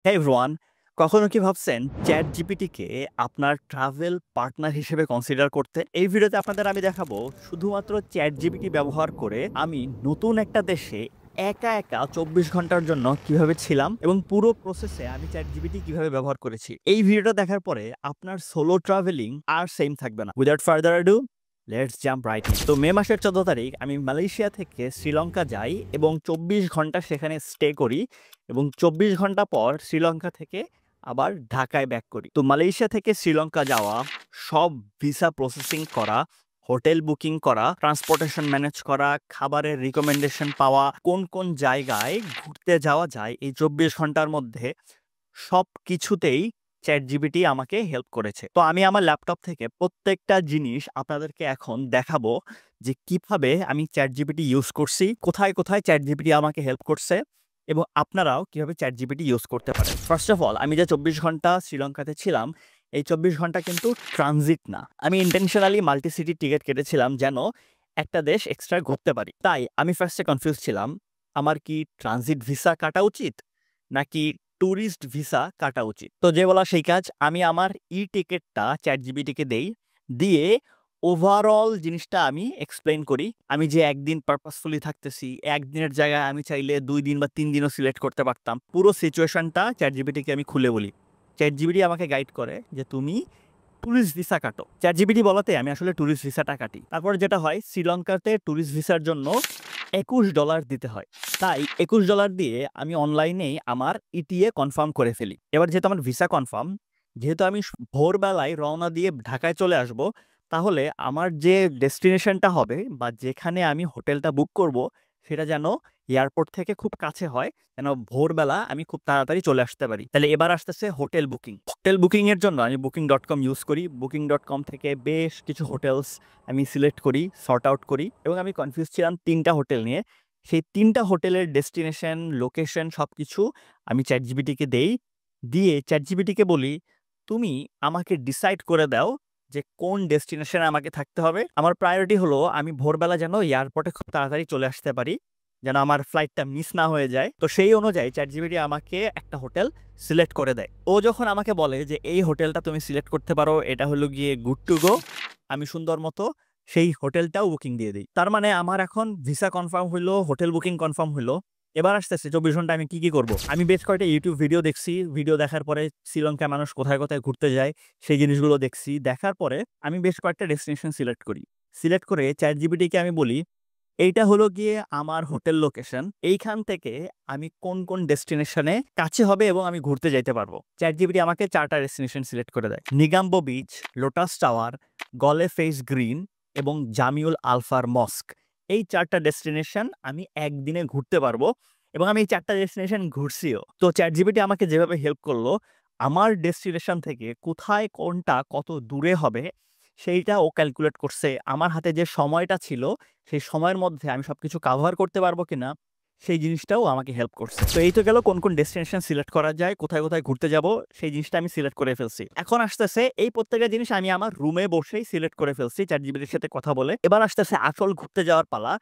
হে everyone, কখনো কি ভাবছেন চ্যাট জিপিটিকে আপনার ট্রাভেল পার্টনার হিসেবে কনসিডার করতে? এই ভিডিওতে আপনাদের আমি দেখাবো শুধুমাত্র চ্যাট জিপিটি ব্যবহার করে আমি নতুন একটা দেশে একা একা ২৪ ঘন্টার জন্য কিভাবে ছিলাম এবং পুরো প্রসেসে আমি চ্যাট জিপিটি কিভাবে ব্যবহার করেছি। এই ভিডিওটা দেখার পরে আপনার সোলো ট্রাভেলিং আর সেম থাকবে না। Without further ado, let's jump right in. তো মে মাসের ১৪ তারিখ আমি মালয়েশিয়া থেকে শ্রীলঙ্কা যাই এবং ২৪ ঘন্টা সেখানে স্টে করি এবং ২৪ ঘন্টা পর শ্রীলঙ্কা থেকে আবার ঢাকায় ব্যাক করি। তো মালয়েশিয়া থেকে শ্রীলঙ্কা যাওয়া, সব ভিসা প্রসেসিং করা, হোটেল বুকিং করা, ট্রান্সপোর্টেশন ম্যানেজ করা, খাবারের রিকমেন্ডেশন পাওয়া, কোন কোন জায়গায় ঘুরতে যাওয়া যায় এই ২৪ ঘন্টার মধ্যে সবকিছুতেই ChatGPT আমাকে হেল্প করেছে। তো আমি আমার ল্যাপটপ থেকে প্রত্যেকটা জিনিস আপনাদেরকে এখন দেখাবো যে কিভাবে আমি ChatGPT ইউজ করছি, কোথায় কোথায় ChatGPT আমাকে হেল্প করছে এবং আপনারাও কিভাবে ChatGPT ইউজ করতে পারেন। ফার্স্ট অফ অল, আমি যে ২৪ ঘন্টা শ্রীলঙ্কাতে ছিলাম, এই ২৪ ঘন্টা কিন্তু ট্রানজিট না। আমি ইন্টেনশনালি মাল্টি সিটি টিকেট কেটেছিলাম যেন একটা দেশ এক্সট্রা ঘুরতে পারি। তাই আমি ফার্স্টে কনফিউজ ছিলাম, আমার কি ট্রানজিট ভিসা কাটা উচিত নাকি ট্যুরিস্ট ভিসা কাটা উচিত। তো যে বলা সেই কাজ, আমি আমার টিকেটটা ChatGPT-কে দেই, দিয়ে ওভারঅল জিনিসটা আমি এক্সপ্লেইন করি। আমি যে একদিন পারপাসফুলি থাকতেছি, একদিনের জায়গায় আমি চাইলে ২ দিন বা ৩ দিনও সিলেক্ট করতে পারতাম। পুরো সিচুয়েশনটা ChatGPT-কে আমি খুলে বলি। ChatGPT আমাকে গাইড করে যে তুমি ট্যুরিস্ট ভিসা কাটো। ChatGPT বলাতে আমি আসলে ট্যুরিস্ট ভিসাটা কাটি। তারপরে যেটা হয়, শ্রীলঙ্কাতে ট্যুরিস্ট ভিসার জন্য $২১ দিতে হয়। তাই $২১ দিয়ে আমি অনলাইনেই আমার ইটিএ কনফার্ম করে ফেলি। এবার যেহেতু আমার ভিসা কনফার্ম, যেহেতু আমি ভোরবেলায় রওনা দিয়ে ঢাকায় চলে আসব, তাহলে আমার যে ডেস্টিনেশনটা হবে বা যেখানে আমি হোটেলটা বুক করব, সেটা যেন এয়ারপোর্ট থেকে খুব কাছে হয়, যেন ভোরবেলা আমি খুব তাড়াতাড়ি চলে আসতে পারি। তাহলে এবার আসতেছে হোটেল বুকিং। হোটেল বুকিংয়ের জন্য আমি Booking.com ইউজ করি। Booking.com থেকে বেশ কিছু হোটেলস আমি সিলেক্ট করি, সর্ট আউট করি এবং আমি কনফিউজ ছিলাম ৩টা হোটেল নিয়ে। সেই ৩টা হোটেলের ডেস্টিনেশন, লোকেশন সবকিছু আমি ChatGPT-কে দেই। দিয়ে ChatGPT-কে বলি, "তুমি আমাকে ডিসাইড করে দাও যে কোন ডেস্টিনেশনে আমাকে থাকতে হবে। আমার প্রায়োরিটি হলো আমি ভোরবেলা যেন এয়ারপোর্টে খুব তাড়াতাড়ি চলে আসতে পারি, যেন আমার ফ্লাইটটা মিস না হয়ে যায়।" তো সেই অনুযায়ী ChatGPT আমাকে একটা হোটেল সিলেক্ট করে দেয়। ও যখন আমাকে বলে যে, "এই হোটেলটা তুমি সিলেক্ট করতে পারো, এটা হলো গিয়ে গুড টু গো", আমি সুন্দর মতো সেই হোটেলটাও বুকিং দিয়ে দেই। তার মানে আমার এখন ভিসা কনফার্ম হইলো, হোটেল বুকিং কনফার্ম হইলো। এবার আসতেছে ২৪ ঘন্টা আমি কি করব? আমি বেশ কয়েকটা YouTube ভিডিও দেখছি। ভিডিও দেখার পরে শ্রীলঙ্কায় মানুষ কোথায় কোথায় ঘুরতে যায় সেই জিনিসগুলো দেখছি। দেখার পরে আমি বেশ কয়েকটা ডেস্টিনেশন সিলেক্ট করি। সিলেক্ট করে ChatGPT-কে আমি বলি, এইটা হলো গিয়ে আমার হোটেল লোকেশন। এইখান থেকে আমি কোন কোন ডেস্টিনেশনে কাছে হবে এবং আমি ঘুরতে যাইতে পারবো। ChatGPT আমাকে ৪টা ডেস্টিনেশন সিলেক্ট করে দেয়। নিগাম্বো বিচ, লোটাস টাওয়ার, গলে ফেস গ্রিন এবং জামিউল আলফার মস্ক। এই ৪টা ডেস্টিনেশন আমি একদিনে ঘুরতে পারবো এবং আমি এই ৪টা ডেস্টিনেশন ঘুরছিও। তো ChatGPT আমাকে যেভাবে হেল্প করলো, আমার ডেস্টিনেশন থেকে কোথায় কোনটা কত দূরে হবে সেইটা ও ক্যালকুলেট করছে। আমার হাতে যে সময়টা ছিল সেই সময়ের মধ্যে আমি সবকিছু কাভার করতে পারবো কিনা সেই জিনিসটাও আমাকে হেল্প করছে। তো এই তো গেল কোন কোন ডেস্টিনেশন সিলেক্ট করা যায়, কোথায় কোথায় ঘুরতে যাব সেই জিনিসটা আমি সিলেক্ট করে ফেলছি। এখন আসতেছে এই প্রত্যেকটা জিনিস আমি আমার রুমে বসেই সিলেক্ট করে ফেলছি ChatGPT-র সাথে কথা বলে। এবার আসতেছে আসল ঘুরতে যাওয়ার পালা,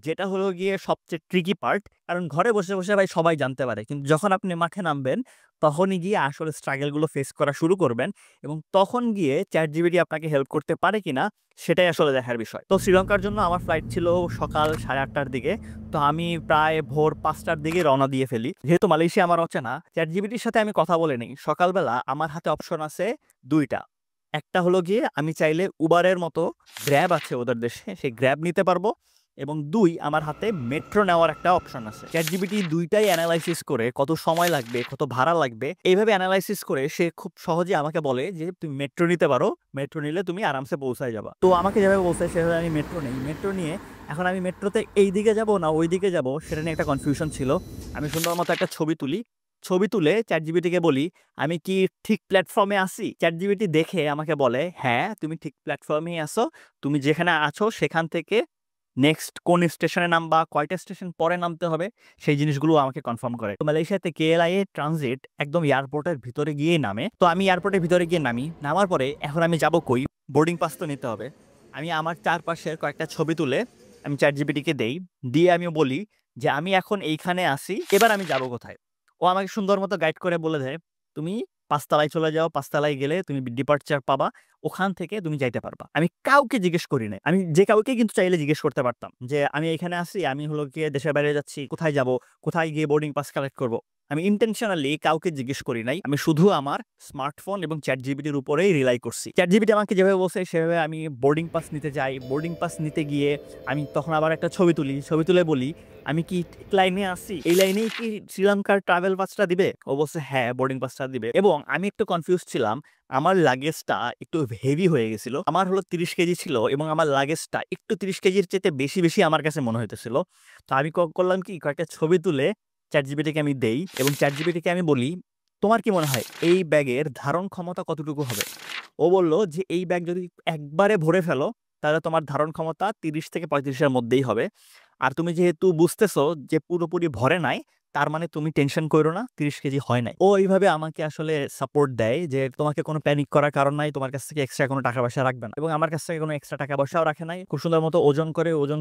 যেটা হলো গিয়ে সবচেয়ে ট্রিকি পার্ট। কারণ ঘরে বসে বসে ভাই সবাই জানতে পারে, কিন্তু যখন আপনি মাঠে নামবেন তখনই গিয়ে আসলে স্ট্রাগল গুলো ফেস করা শুরু করবেন এবং তখন গিয়ে ChatGPT আপনাকে হেল্প করতে পারে কিনা সেটাই আসলে দেখার বিষয়। তো শ্রীলঙ্কার জন্য আমার ফ্লাইট ছিল সকাল 8:30টার দিকে। তো আমি প্রায় ভোর 5টার দিকে রওনা দিয়ে ফেলি। যেহেতু মালয়েশিয়া আমার অচেনা, ChatGPT-র সাথে আমি কথা বলে নেই। সকালবেলা আমার হাতে অপশন আছে ২টা। একটা হলো গিয়ে আমি চাইলে উবারের মতো গ্র্যাব আছে ওদের দেশে, সেই গ্র্যাব নিতে পারবো এবং ২ আমার হাতে মেট্রো নেওয়ার একটা অপশন আছে। ChatGPT ২টাই এনালাইসিস করে কত সময় লাগবে, কত ভাড়া লাগবে, এইভাবে এনালাইসিস করে সে খুব সহজে আমাকে বলে যে তুমি মেট্রো নিতে পারো। মেট্রো নিলে তুমি আরামসে পৌঁছায় যাবা। তো আমাকে যেভাবে বলছে সেভাবে আমি মেট্রো নেই। মেট্রো নিয়ে এখন আমি মেট্রোতে এই দিকে যাব না ওই দিকে যাব সেটা নিয়ে একটা কনফিউশন ছিল। আমি সুন্দর মতো একটা ছবি তুলি। ছবি তুলে ChatGPT-কে বলি, "আমি কি ঠিক প্ল্যাটফর্মে আছি?" ChatGPT দেখে আমাকে বলে, "হ্যাঁ, তুমি ঠিক প্ল্যাটফর্মেই আছো। তুমি যেখানে আছো সেখান থেকে নেক্সট কোন স্টেশনে নামবা, কয়টা স্টেশন পরে নামতে হবে সেই জিনিসগুলো আমাকে কনফার্ম করে।" তো মালয়েশিয়াতে KLIA ট্রানজিট একদম এয়ারপোর্টের ভিতরে গিয়েই নামে। তো আমি এয়ারপোর্টের ভিতরে গিয়ে নামি। নামার পরে এখন আমি যাব কই? বোর্ডিং পাস তো নিতে হবে। আমি আমার চারপাশের কয়েকটা ছবি তুলে আমি ChatGPT-কে দেই। দিয়ে আমি বলি যে, "আমি এখন এইখানে আছি। এবার আমি যাব কোথায়?" ও আমাকে সুন্দর মতো গাইড করে বলে দেয়, তুমি ৫ তলায় চলে যাও, ৫ তলায় গেলে তুমি ডিপার্চার পাবা, ওখান থেকে তুমি যাইতে পারবা। আমি কাউকে জিজ্ঞেস করি নাই। আমি যে কাউকে কিন্তু চাইলে জিজ্ঞেস করতে পারতাম যে, আমি এখানে আছি, আমি হলো গিয়ে দেশের বাইরে যাচ্ছি, কোথায় যাব? কোথায় গিয়ে বোর্ডিং পাস কালেক্ট করব? আমি ইনটেনশনালি কাউকে জিজ্ঞেস করি নাই। আমি শুধু আমার স্মার্টফোন এবং চ্যাটজিপিটির উপরেই রিলাই করছি। চ্যাটজিপিটি আমাকে যেভাবে বলছে সেভাবে আমি বোর্ডিং পাস নিতে যাই। বোর্ডিং পাস নিতে গিয়ে আমি তখন আবার একটা ছবি তুলি। ছবি তুলে বলি, আমি কি ঠিক লাইনে আছি? এই লাইনেই কি শ্রীলঙ্কার ট্রাভেল পাসটা দিবে? ও বলছে হ্যাঁ, বোর্ডিং পাসটা দিবে। এবং আমি একটু কনফিউজ ছিলাম। আমার লাগেজটা একটু হেভি হয়ে গেছিল। আমার হলো ৩০ কেজি ছিল এবং আমার লাগেজটা একটু ৩০ কেজির চাইতে বেশি আমার কাছে মনে হইতেছিল। তো আমি করলাম কি, কয়েকটা ছবি তুলে চ্যাটজিপিটিকে আমি দেই এবং চ্যাটজিপিটিকে আমি বলি, তোমার কি মনে হয় এই ব্যাগের ধারণ ক্ষমতা কতটুকু হবে? ও বলল যে এই ব্যাগ যদি একবারে ভরে ফেলো তাহলে তোমার ধারণ ক্ষমতা ৩০ থেকে ৩৫ এর মধ্যেই হবে। আর তুমি যেহেতু বুঝতেছো যে পুরোপুরি ভরে নাই, তার মানে তুমি টেনশন করো না, ৩০ কেজি হয় নাই। ও এইভাবে আমাকে আসলে সাপোর্ট দেয় যে তোমাকে কোনো প্যানিক করার কারণ নাই, তোমার কাছ থেকে এক্সট্রা কোনো টাকা পয়সা রাখবে না। এবং আমার কাছ থেকে কোনো এক্সট্রা টাকা পয়সাও রাখে নাই। খুব সুন্দর মতো ওজন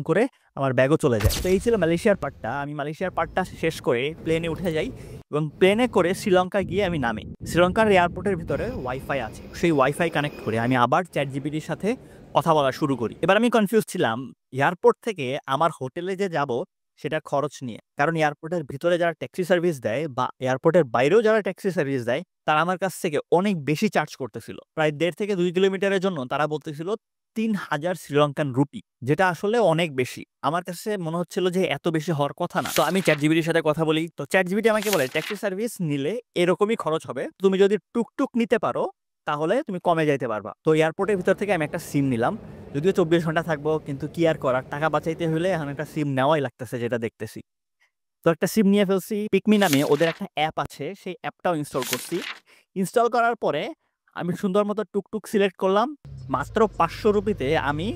করে আমার ব্যাগও চলে যায়। তো এই ছিল মালয়েশিয়ার পার্টটা। আমি মালয়েশিয়ার পার্টটা শেষ করে প্লেনে উঠে যাই এবং প্লেনে করে শ্রীলঙ্কা গিয়ে আমি নামি। শ্রীলঙ্কার এয়ারপোর্টের ভিতরে ওয়াইফাই আছে। সেই ওয়াইফাই কানেক্ট করে আমি আবার চ্যাটজিপিটির সাথে কথা বলা শুরু করি। এবার আমি কনফিউজ ছিলাম এয়ারপোর্ট থেকে আমার হোটেলে যে যাব সেটা খরচ নিয়ে। কারণ এয়ারপোর্টের ভিতরে যারা ট্যাক্সি সার্ভিস দেয় বা এয়ারপোর্টের বাইরেও যারা ট্যাক্সি সার্ভিস দেয় তারা আমার কাছ থেকে অনেক বেশি চার্জ করতেছিল। প্রায় ১.৫ থেকে ২ কিলোমিটারের জন্য তারা বলতেছিল ৩,০০০ শ্রীলঙ্কান রুপি, যেটা আসলে অনেক বেশি। আমার কাছে মনে হচ্ছিল যে এত বেশি হওয়ার কথা না। তো আমি চ্যাটজিপিটির সাথে কথা বলি। তো চ্যাটজিপিটি আমাকে বলে ট্যাক্সি সার্ভিস নিলে এরকমই খরচ হবে। তুমি যদি টুকটুক নিতে পারো তাহলে তুমি কমে যাইতে পারবা। তো এয়ারপোর্টের ভিতর থেকে আমি একটা সিম নিলাম। যদিও ২৪ ঘন্টা থাকবো, কিন্তু কি আর করার, টাকা বাঁচাইতে হলে এখন একটা সিম নেওয়াই লাগতেছে, যেটা দেখতেছি। তো একটা সিম নিয়ে ফেলছি। পিকমি নামে ওদের একটা অ্যাপ আছে, সেই অ্যাপটাও ইনস্টল করছি। ইনস্টল করার পরে আমি সুন্দর মতো টুকটুক সিলেক্ট করলাম। মাত্র ৫০০ রুপিতে আমি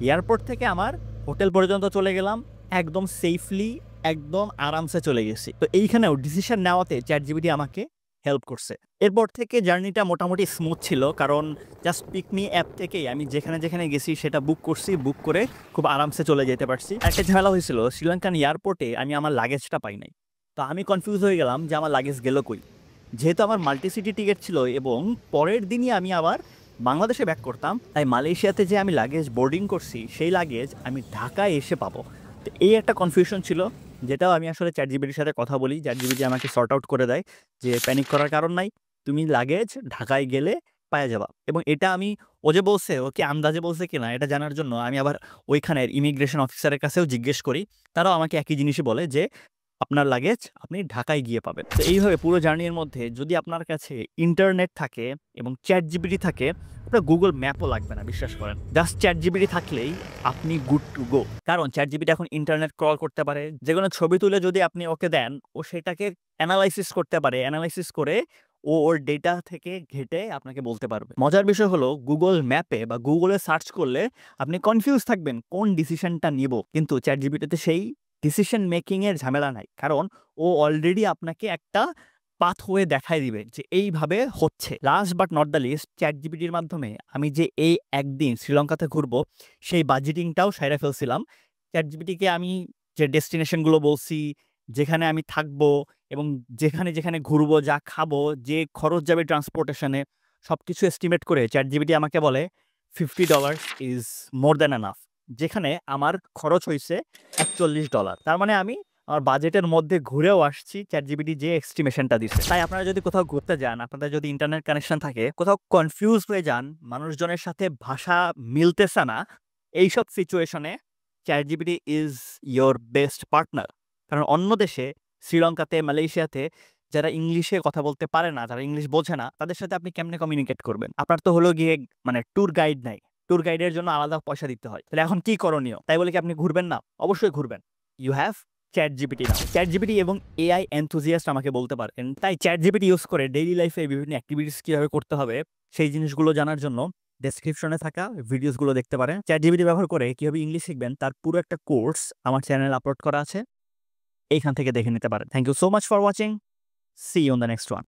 এয়ারপোর্ট থেকে আমার হোটেল পর্যন্ত চলে গেলাম, একদম সেফলি, একদম আরামসে চলে গেছি। তো এইখানেও ডিসিশন নেওয়াতে চ্যাটজিপিটি আমাকে হেল্প করছে। এরপর থেকে জার্নিটা মোটামুটি স্মুথ ছিল, কারণ জাস্ট পিকমি অ্যাপ থেকেই আমি যেখানে গেছি সেটা বুক করছি, বুক করে খুব আরামসে চলে যেতে পারছি। একটা ঝামেলা হয়েছিল, শ্রীলঙ্কান এয়ারপোর্টে আমি আমার লাগেজটা পাই নাই। তো আমি কনফিউজ হয়ে গেলাম যে আমার লাগেজ গেল কই। যেহেতু আমার মাল্টিসিটি টিকিট ছিল এবং পরের দিনই আমি আবার বাংলাদেশে ব্যাক করতাম, তাই মালয়েশিয়াতে যে আমি লাগেজ বোর্ডিং করছি সেই লাগেজ আমি ঢাকায় এসে পাবো। তো এই একটা কনফিউশন ছিল, যেটাও আমি আসলে চ্যাটজিপিটির সাথে কথা বলি। চ্যাটজিপিটি আমাকে সর্ট আউট করে দেয় যে প্যানিক করার কারণ নাই, তুমি লাগেজ ঢাকায় গেলে পাওয়া যাবা। এবং এটা আমি, ও যে বলছে, ও কি আন্দাজে বলছে কিনা এটা জানার জন্য আমি আবার ওইখানের ইমিগ্রেশন অফিসারের কাছেও জিজ্ঞেস করি। তারাও আমাকে একই জিনিসই বলে যে আপনার লাগেজ আপনি ঢাকায় গিয়ে পাবেন। তো এইভাবে পুরো জার্নির মধ্যে যদি আপনার কাছে ইন্টারনেট থাকে এবং চ্যাটজিপিটি থাকে, আপনার গুগল ম্যাপও লাগবে না, বিশ্বাস করেন। জাস্ট চ্যাটজিপিটি থাকলেই আপনি গুড টু গো। কারণ চ্যাটজিপিটি এখন ইন্টারনেট ক্রল করতে পারে। যেকোনো ছবি তুলে যদি আপনি ওকে দেন, ও সেটাকে অ্যানালাইসিস করতে পারে। অ্যানালাইসিস করে ও ওর ডেটা থেকে ঘেটে আপনাকে বলতে পারবে। মজার বিষয় হলো গুগল ম্যাপে বা গুগলে সার্চ করলে আপনি কনফিউজ থাকবেন কোন ডিসিশনটা নিব, কিন্তু চ্যাটজিপিটিতে সেই ডিসিশন মেকিং এর ঝামেলা নাই। কারণ ও অলরেডি আপনাকে একটা পাথওয়ে দেখায় দিবে যে এইভাবে হচ্ছে। Last but not the least, চ্যাটজিপিটির মাধ্যমে আমি যে এই একদিন শ্রীলঙ্কাতে ঘুরবো সেই বাজেটিংটাও সাইরা ফেলছিলাম। চ্যাটজিপিটিকে আমি যে ডেস্টিনেশনগুলো বলছি, যেখানে আমি থাকবো এবং যেখানে ঘুরবো, যা খাবো, যে খরচ যাবে ট্রান্সপোর্টেশনে, সবকিছু এস্টিমেট করে চ্যাটজিপিটি আমাকে বলে $50 ইজ মোর দ্যান এনাফ। যেখানে আমার খরচ হয়েছে $৪১। তার মানে আমি আমার বাজেটের মধ্যে ঘুরেও আসছি চ্যাটজিপিটি যে এস্টিমেশনটা দিচ্ছে। তাই আপনারা যদি কোথাও ঘুরতে যান, আপনাদের যদি ইন্টারনেট কানেকশন থাকে, কোথাও কনফিউজ হয়ে যান, মানুষজনের সাথে ভাষা মিলতেছে না, এইসব সিচুয়েশনে ChatGPT is your best partner. কারণ অন্য দেশে, শ্রীলঙ্কাতে, মালয়েশিয়াতে যারা ইংলিশে কথা বলতে পারে না, যারা ইংলিশ বোঝে না, তাদের সাথে আপনি কেমনে কমিউনিকেট করবেন? আপনার তো হলো গিয়ে মানে ট্যুর গাইড নাই, ট্যুর গাইডের জন্য আলাদা পয়সা দিতে হয়। তাহলে এখন কি করণীয়? তাই বলে কি আপনি ঘুরবেন না? অবশ্যই ঘুরবেন। You have ChatGPT now. ChatGPT এবং এআই এনথুজিয়াস্ট আমাকে বলতে পারেন। তাই চ্যাটজিপিটি ইউজ করে ডেইলি লাইফে বিভিন্ন অ্যাক্টিভিটিস কিভাবে করতে হবে সেই জিনিসগুলো জানার জন্য ডেসক্রিপশনে থাকা ভিডিওসগুলো দেখতে পারেন। চ্যাটজিপিটি ব্যবহার করে কিভাবে ইংলিশ শিখবেন তার পুরো একটা কোর্স আমার চ্যানেলে আপলোড করা আছে, এইখান থেকে দেখে নিতে পারেন। Thank you so much for watching. See you on the next one.